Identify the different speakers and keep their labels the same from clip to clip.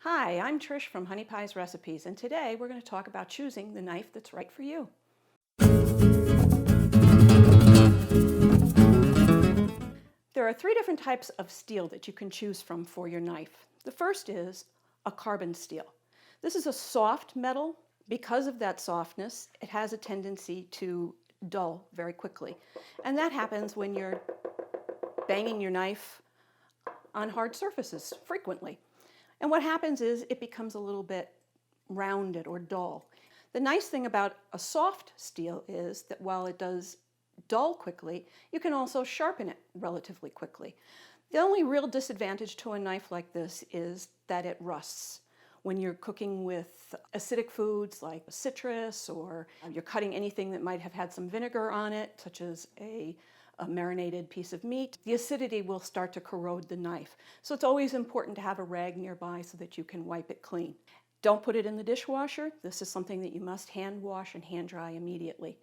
Speaker 1: Hi, I'm Trish from Honey Pies Recipes, and today we're going to talk about choosing the knife that's right for you. There are three different types of steel that you can choose from for your knife. The first is a carbon steel. This is a soft metal. Because of that softness, it has a tendency to dull very quickly. And that happens when you're banging your knife on hard surfaces frequently. And what happens is it becomes a little bit rounded or dull. The nice thing about a soft steel is that while it does dull quickly, you can also sharpen it relatively quickly. The only real disadvantage to a knife like this is that it rusts. When you're cooking with acidic foods like citrus, or you're cutting anything that might have had some vinegar on it, such as a marinated piece of meat, the acidity will start to corrode the knife. So it's always important to have a rag nearby so that you can wipe it clean. Don't put it in the dishwasher. This is something that you must hand wash and hand dry immediately.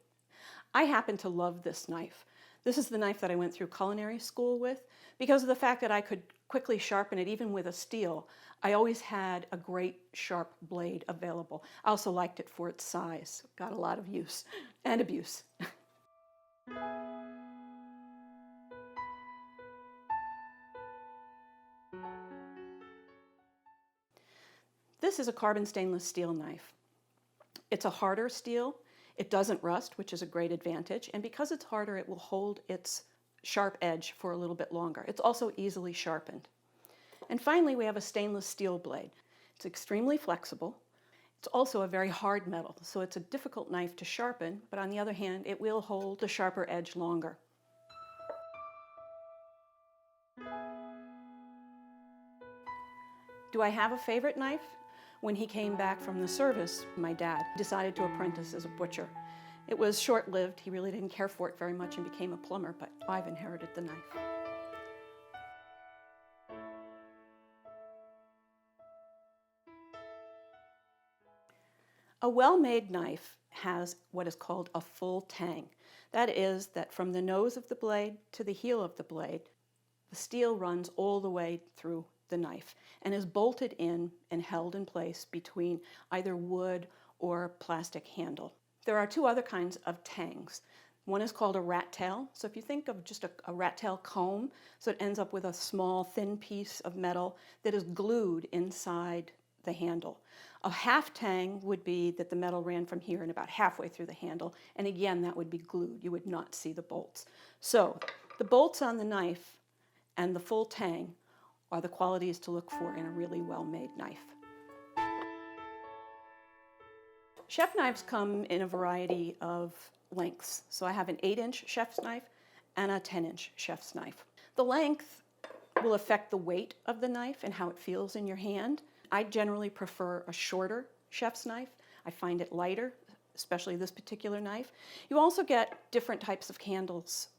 Speaker 1: I happen to love this knife. This is the knife that I went through culinary school with. Because of the fact that I could quickly sharpen it even with a steel, I always had a great sharp blade available. I also liked it for its size. Got a lot of use and abuse. This is a carbon stainless steel knife. It's a harder steel. It doesn't rust, which is a great advantage. And because it's harder, it will hold its sharp edge for a little bit longer. It's also easily sharpened. And finally, we have a stainless steel blade. It's extremely flexible. It's also a very hard metal, so it's a difficult knife to sharpen, but on the other hand, it will hold the sharper edge longer. Do I have a favorite knife? When he came back from the service, my dad decided to apprentice as a butcher. It was short-lived. He really didn't care for it very much and became a plumber, but I've inherited the knife. A well-made knife has what is called a full tang. That is that from the nose of the blade to the heel of the blade, the steel runs all the way through the knife and is bolted in and held in place between either wood or plastic handle. There are two other kinds of tangs. One is called a rat tail. So if you think of just a rat tail comb, so it ends up with a small thin piece of metal that is glued inside the handle. A half tang would be that the metal ran from here and about halfway through the handle, and again that would be glued. You would not see the bolts. So the bolts on the knife and the full tang are the qualities to look for in a really well-made knife. Chef knives come in a variety of lengths. So I have an 8-inch chef's knife and a 10-inch chef's knife. The length will affect the weight of the knife and how it feels in your hand. I generally prefer a shorter chef's knife. I find it lighter, especially this particular knife. You also get different types of handles.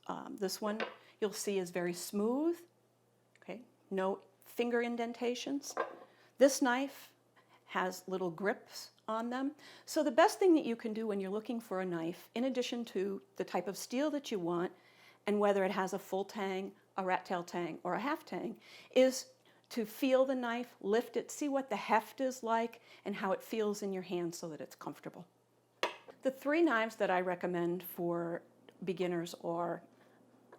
Speaker 1: This one you'll see is very smooth, okay? No finger indentations. This knife has little grips on them. So the best thing that you can do when you're looking for a knife, in addition to the type of steel that you want and whether it has a full tang, a rat tail tang, or a half tang, is to feel the knife, lift it, see what the heft is like and how it feels in your hand so that it's comfortable. The three knives that I recommend for beginners are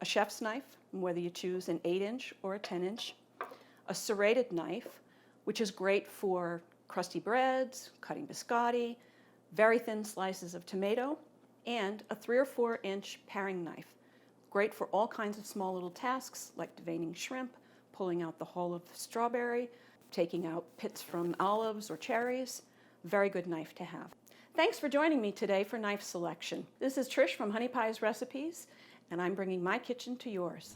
Speaker 1: a chef's knife, whether you choose an 8-inch or a 10-inch, a serrated knife, which is great for crusty breads, cutting biscotti, very thin slices of tomato, and a 3 or 4-inch paring knife, great for all kinds of small little tasks like deveining shrimp, pulling out the hull of strawberry, taking out pits from olives or cherries. Very good knife to have. Thanks for joining me today for Knife Selection. This is Trish from Honey Pies Recipes, and I'm bringing my kitchen to yours.